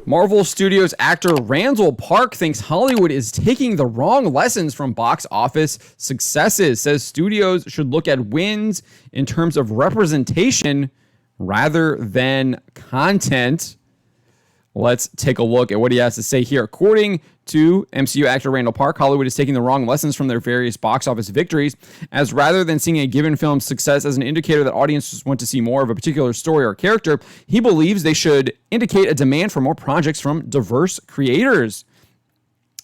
Marvel Studios actor Randall Park thinks Hollywood is taking the wrong lessons from box office successes, says studios should look at wins in terms of representation rather than content. Let's take a look at what he has to say here. According to MCU actor Randall Park, Hollywood is taking the wrong lessons from their various box office victories, as rather than seeing a given film's success as an indicator that audiences want to see more of a particular story or character, he believes they should indicate a demand for more projects from diverse creators.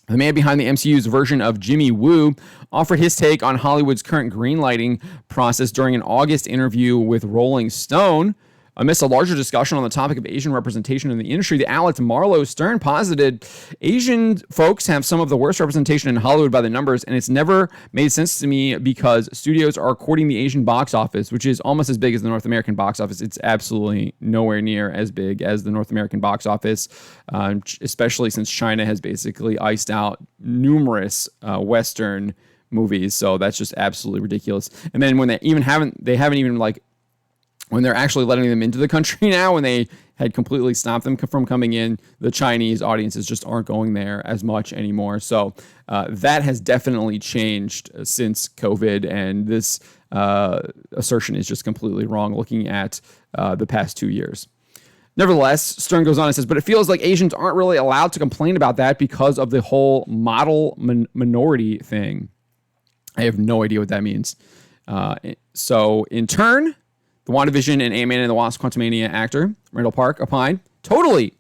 The man behind the MCU's version of Jimmy Woo offered his take on Hollywood's current greenlighting process during an August interview with Rolling Stone. Amidst a larger discussion on the topic of Asian representation in the industry, the outlet's Marlo Stern posited Asian folks have some of the worst representation in Hollywood by the numbers, and it's never made sense to me because studios are courting the Asian box office, which is almost as big as the North American box office. It's absolutely nowhere near as big as the North American box office, especially since China has basically iced out numerous Western movies. So that's just absolutely ridiculous. And then when they haven't even when they're actually letting them into the country now, when they had completely stopped them from coming in, the Chinese audiences just aren't going there as much anymore. So that has definitely changed since COVID, and this assertion is just completely wrong looking at the past 2 years. Nevertheless, Stern goes on and says, but it feels like Asians aren't really allowed to complain about that because of the whole model minority thing. I have no idea what that means. So in turn, the WandaVision and Ant-Man and the Wasp Quantumania actor, Randall Park, opined, totally.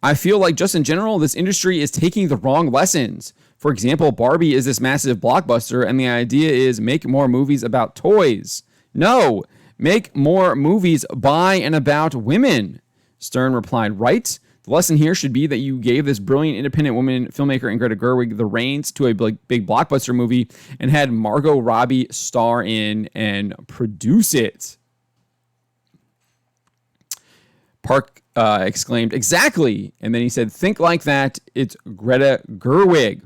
I feel like just in general, this industry is taking the wrong lessons. For example, Barbie is this massive blockbuster, and the idea is make more movies about toys. No, make more movies by and about women. Stern replied, right? The lesson here should be that you gave this brilliant independent woman filmmaker and Greta Gerwig the reins to a big blockbuster movie and had Margot Robbie star in and produce it. Park exclaimed, exactly. And then he said, think like that. It's Greta Gerwig.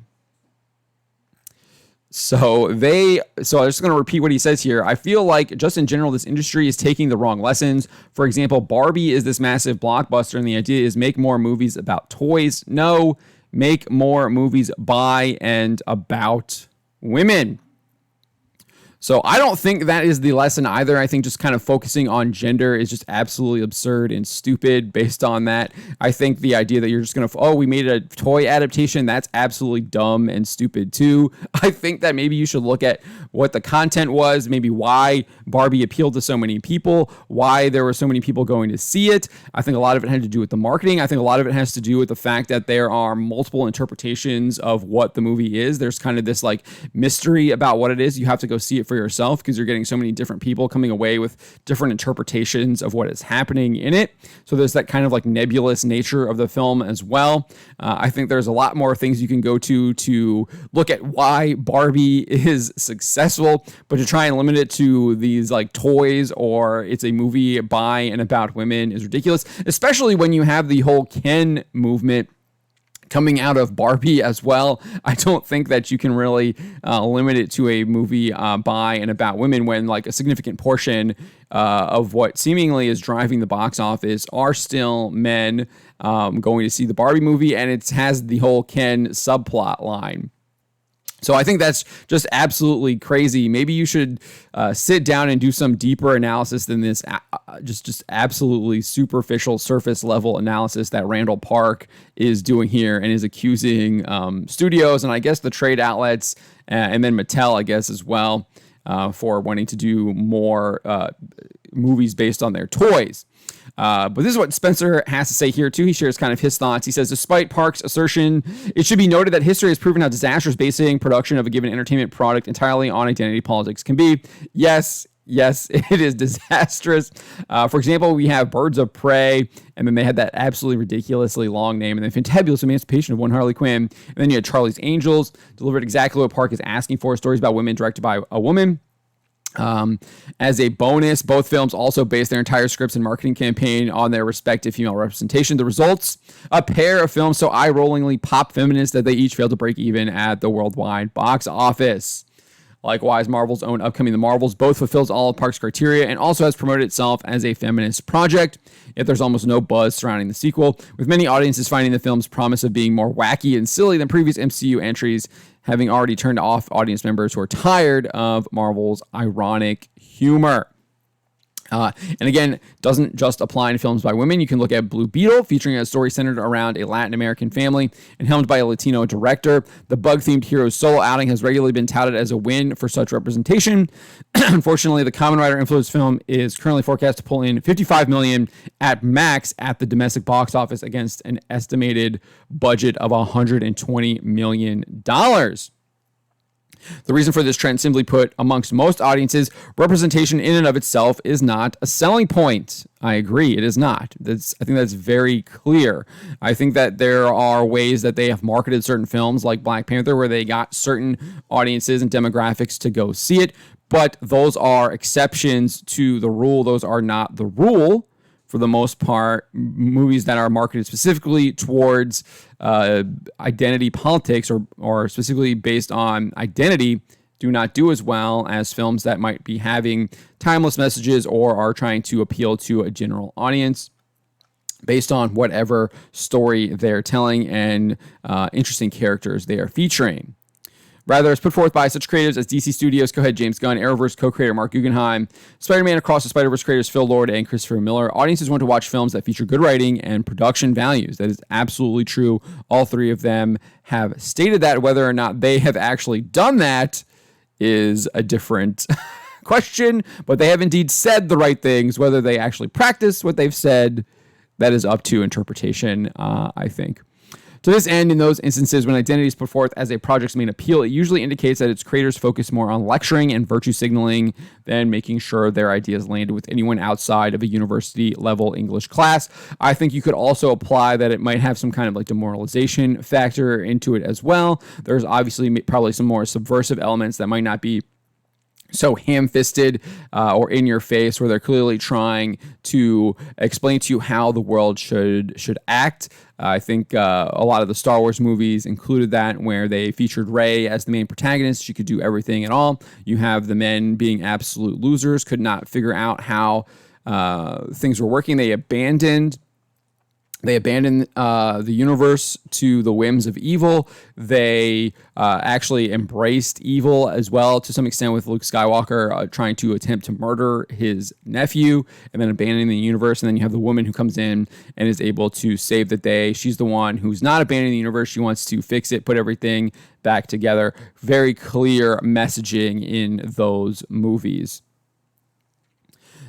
So I'm just going to repeat what he says here. I feel like just in general, this industry is taking the wrong lessons. For example, Barbie is this massive blockbuster, and the idea is make more movies about toys. No, make more movies by and about women. So I don't think that is the lesson either. I think just kind of focusing on gender is just absolutely absurd and stupid based on that. I think the idea that you're just going to, we made a toy adaptation, that's absolutely dumb and stupid too. I think that maybe you should look at what the content was, maybe why Barbie appealed to so many people, why there were so many people going to see it. I think a lot of it had to do with the marketing. I think a lot of it has to do with the fact that there are multiple interpretations of what the movie is. There's kind of this like mystery about what it is. You have to go see it for yourself because you're getting so many different people coming away with different interpretations of what is happening in it. So there's that kind of like nebulous nature of the film as well. I think there's a lot more things you can go to look at why Barbie is successful, but to try and limit it to these like toys or it's a movie by and about women is ridiculous, especially when you have the whole Ken movement coming out of Barbie as well. I don't think that you can really limit it to a movie by and about women when like a significant portion of what seemingly is driving the box office are still men going to see the Barbie movie, and it has the whole Ken subplot line. So I think that's just absolutely crazy. Maybe you should sit down and do some deeper analysis than this just absolutely superficial surface level analysis that Randall Park is doing here and is accusing studios and I guess the trade outlets and then Mattel, I guess, as well for wanting to do more movies based on their toys. But this is what Spencer has to say here, too. He shares kind of his thoughts. He says, despite Park's assertion, it should be noted that history has proven how disastrous basing production of a given entertainment product entirely on identity politics can be. Yes, it is disastrous. For example, we have Birds of Prey, and then they had that absolutely ridiculously long name, and then Fantabulous Emancipation of One Harley Quinn, and then you had Charlie's Angels, delivered exactly what Park is asking for, stories about women directed by a woman. As a bonus, both films also based their entire scripts and marketing campaign on their respective female representation. The results, a pair of films so eye-rollingly pop feminist that they each failed to break even at the worldwide box office. Likewise, Marvel's own upcoming The Marvels both fulfills all of Park's criteria and also has promoted itself as a feminist project, yet there's almost no buzz surrounding the sequel, with many audiences finding the film's promise of being more wacky and silly than previous MCU entries having already turned off audience members who are tired of Marvel's ironic humor. And again, doesn't just apply to films by women. You can look at Blue Beetle, featuring a story centered around a Latin American family and helmed by a Latino director. The bug-themed hero's solo outing has regularly been touted as a win for such representation. Unfortunately, the Kamen Rider influenced film is currently forecast to pull in $55 million at max at the domestic box office against an estimated budget of $120 million. The reason for this trend, simply put, amongst most audiences, representation in and of itself is not a selling point. I agree, it is not. I think that's very clear. I think that there are ways that they have marketed certain films like Black Panther where they got certain audiences and demographics to go see it, but those are exceptions to the rule. Those are not the rule. For the most part, movies that are marketed specifically towards identity politics or specifically based on identity do not do as well as films that might be having timeless messages or are trying to appeal to a general audience based on whatever story they're telling and interesting characters they are featuring. Rather, it's put forth by such creatives as DC Studios co-head James Gunn, Arrowverse co-creator Mark Guggenheim, Spider-Man Across the Spider-Verse creators Phil Lord and Christopher Miller. Audiences want to watch films that feature good writing and production values. That is absolutely true. All three of them have stated that. Whether or not they have actually done that is a different question, but they have indeed said the right things. Whether they actually practice what they've said, that is up to interpretation, I think. To this end, in those instances when identity is put forth as a project's main appeal, it usually indicates that its creators focus more on lecturing and virtue signaling than making sure their ideas landed with anyone outside of a university-level English class. I think you could also apply that it might have some kind of like demoralization factor into it as well. There's obviously probably some more subversive elements that might not be so ham-fisted or in your face, where they're clearly trying to explain to you how the world should act. I think a lot of the Star Wars movies included that, where they featured Rey as the main protagonist. She could do everything at all. You have the men being absolute losers, could not figure out how things were working. They abandoned the universe to the whims of evil. They actually embraced evil as well, to some extent, with Luke Skywalker trying to attempt to murder his nephew and then abandoning the universe. And then you have the woman who comes in and is able to save the day. She's the one who's not abandoning the universe. She wants to fix it, put everything back together. Very clear messaging in those movies.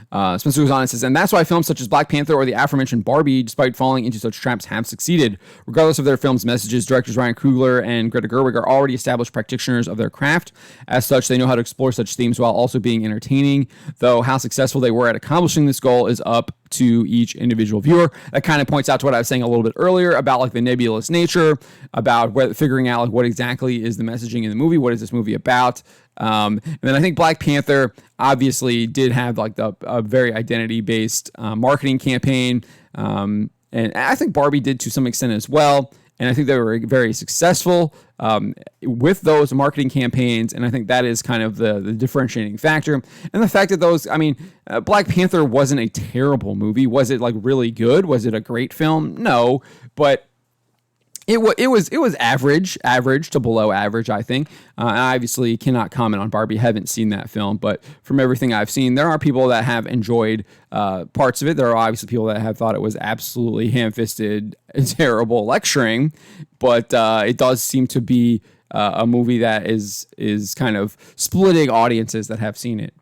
Spencer goes on and says, and that's why films such as Black Panther or the aforementioned Barbie, despite falling into such traps, have succeeded. Regardless of their film's messages, directors Ryan Coogler and Greta Gerwig are already established practitioners of their craft. As such, they know how to explore such themes while also being entertaining, though how successful they were at accomplishing this goal is up to each individual viewer. That kind of points out to what I was saying a little bit earlier about like the nebulous nature, about figuring out like what exactly is the messaging in the movie, what is this movie about. And then I think Black Panther obviously did have like a very identity-based marketing campaign, and I think Barbie did to some extent as well. And I think they were very successful with those marketing campaigns, and I think that is kind of the differentiating factor. And the fact that Black Panther wasn't a terrible movie. Was it like really good? Was it a great film? No, but it was average to below average, I think. I obviously cannot comment on Barbie. Haven't seen that film, but from everything I've seen, there are people that have enjoyed parts of it. There are obviously people that have thought it was absolutely ham-fisted, terrible lecturing, but it does seem to be a movie that is kind of splitting audiences that have seen it.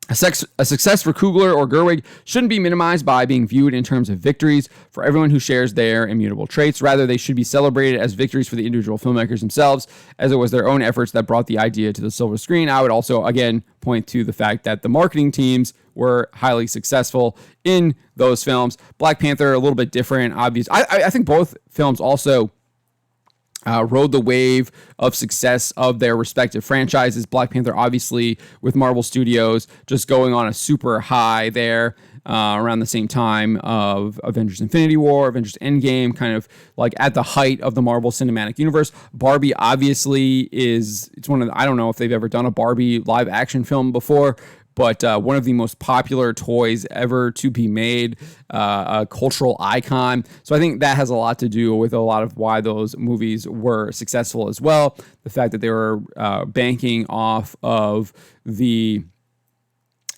A success for Coogler or Gerwig shouldn't be minimized by being viewed in terms of victories for everyone who shares their immutable traits. Rather, they should be celebrated as victories for the individual filmmakers themselves, as it was their own efforts that brought the idea to the silver screen. I would also, again, point to the fact that the marketing teams were highly successful in those films. Black Panther, a little bit different, obvious. I think both films also rode the wave of success of their respective franchises. Black Panther, obviously, with Marvel Studios, just going on a super high there around the same time of Avengers Infinity War, Avengers Endgame, kind of like at the height of the Marvel Cinematic Universe. Barbie, obviously, it's one of the, I don't know if they've ever done a Barbie live action film before, but one of the most popular toys ever to be made, a cultural icon. So I think that has a lot to do with a lot of why those movies were successful as well. The fact that they were banking off of the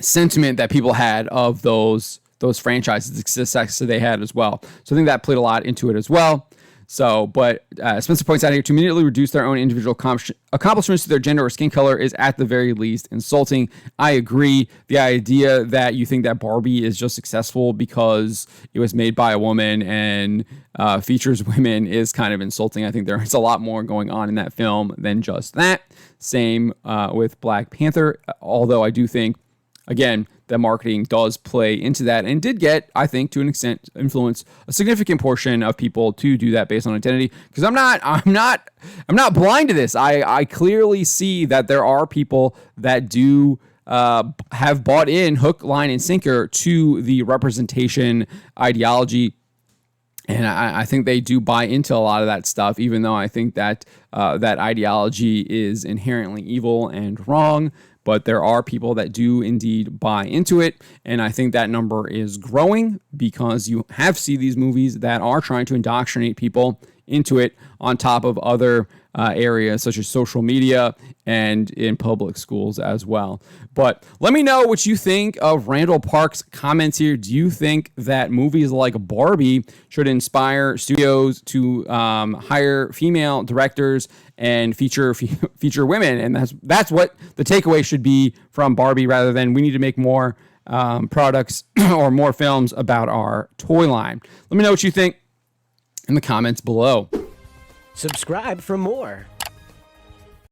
sentiment that people had of those franchises, the success that they had as well. So I think that played a lot into it as well. So, but Spencer points out here, to immediately reduce their own individual accomplishments to their gender or skin color is at the very least insulting. I agree. The idea that you think that Barbie is just successful because it was made by a woman and features women is kind of insulting. I think there's a lot more going on in that film than just that. Same with Black Panther, although I do think, again, that marketing does play into that and did get, I think, to an extent, influence a significant portion of people to do that based on identity. Because I'm not blind to this. I clearly see that there are people that do have bought in hook, line, and sinker to the representation ideology. And I think they do buy into a lot of that stuff, even though I think that that ideology is inherently evil and wrong. But there are people that do indeed buy into it. And I think that number is growing because you have seen these movies that are trying to indoctrinate people into it on top of other areas such as social media and in public schools as well. But let me know what you think of Randall Park's comments here. Do you think that movies like Barbie should inspire studios to hire female directors and feature women? And that's what the takeaway should be from Barbie, rather than we need to make more products or more films about our toy line. Let me know what you think in the comments below. Subscribe for more.